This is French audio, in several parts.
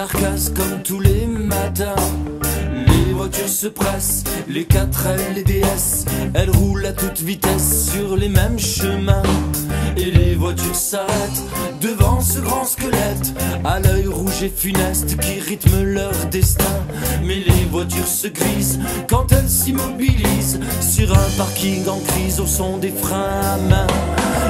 carcasse comme tous les matins. Les voitures se pressent, les 4L, les DS, elles roulent à toute vitesse sur les mêmes chemins. Et les voitures s'arrêtent devant ce grand squelette, à l'œil rouge et funeste qui rythme leur destin. Mais les voitures se grisent quand elles s'immobilisent sur un parking en crise au son des freins à main.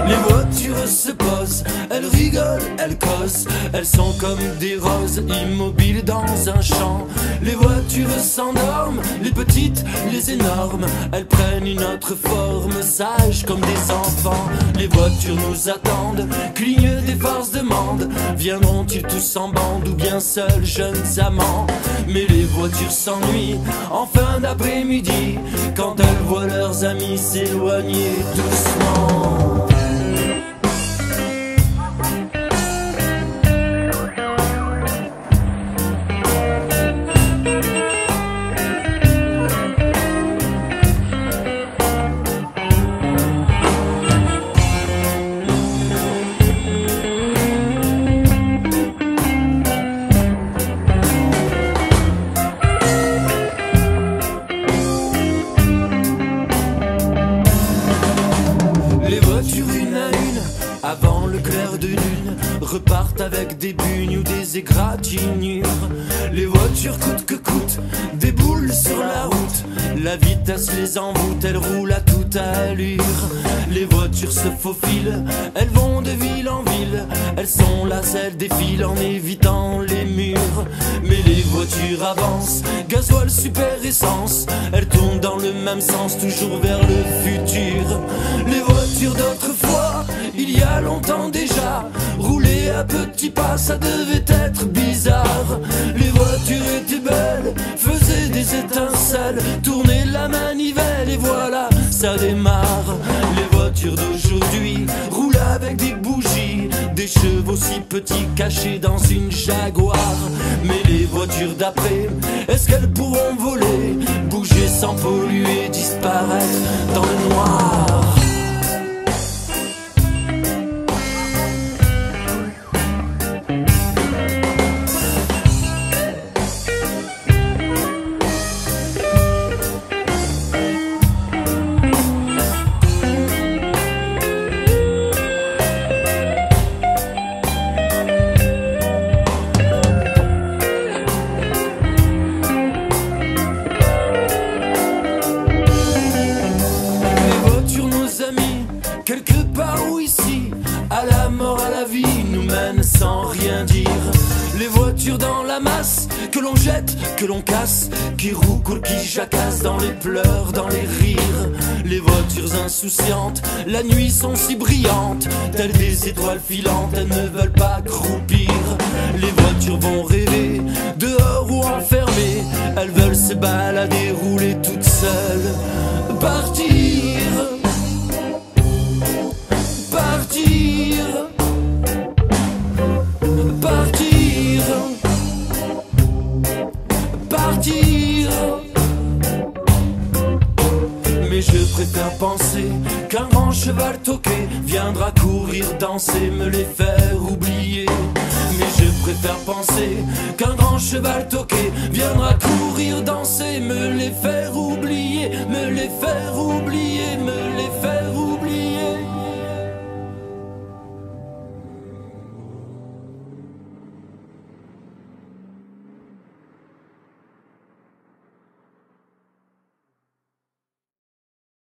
Les voitures se posent, elles rigolent, elles causent, elles sont comme des roses immobiles dans un champ. Les voitures s'endorment, les petites, les énormes, elles prennent une autre forme, sages comme des enfants. Les voitures nous attendent, clignent des forces de demande. Viendront-ils tous en bande ou bien seuls, jeunes amants? Mais les voitures s'ennuient en fin d'après-midi quand elles voient leurs amis s'éloigner doucement. Avant le clair de lune, repartent avec des bugnes ou des égratignures. Les voitures coûte que coûte, déboulent sur la route. La vitesse les envoûte, elles roulent à toute allure. Les voitures se faufilent, elles vont de ville en ville. Elles sont là, elles défilent en évitant les murs. Mais les voitures avancent, gasoil, super essence. Elles tournent dans le même sens, toujours vers le futur. Les voitures d'autrefois, il y a longtemps déjà, rouler à petits pas, ça devait être bizarre. Les voitures étaient belles, faisaient des étincelles, tournaient la manivelle et voilà, ça démarre. Les voitures d'aujourd'hui roulent avec des bougies, des chevaux si petits cachés dans une Jaguar. Mais les voitures d'après, est-ce qu'elles pourront voler, bouger sans polluer, disparaître dans le noir? Quelque part ou ici, à la mort, à la vie, nous mènent sans rien dire. Les voitures dans la masse, que l'on jette, que l'on casse, qui roucoulent, qui jacassent dans les pleurs, dans les rires. Les voitures insouciantes, la nuit sont si brillantes, telles des étoiles filantes, elles ne veulent pas croupir. Les voitures vont rêver, dehors ou enfermées, elles veulent se balader, rouler toutes seules, partir. Partir, partir, partir. Mais je préfère penser qu'un grand cheval toqué viendra courir, danser, me les faire oublier. Mais je préfère penser qu'un grand cheval toqué viendra courir, danser, me les faire oublier, me les faire oublier, me les faire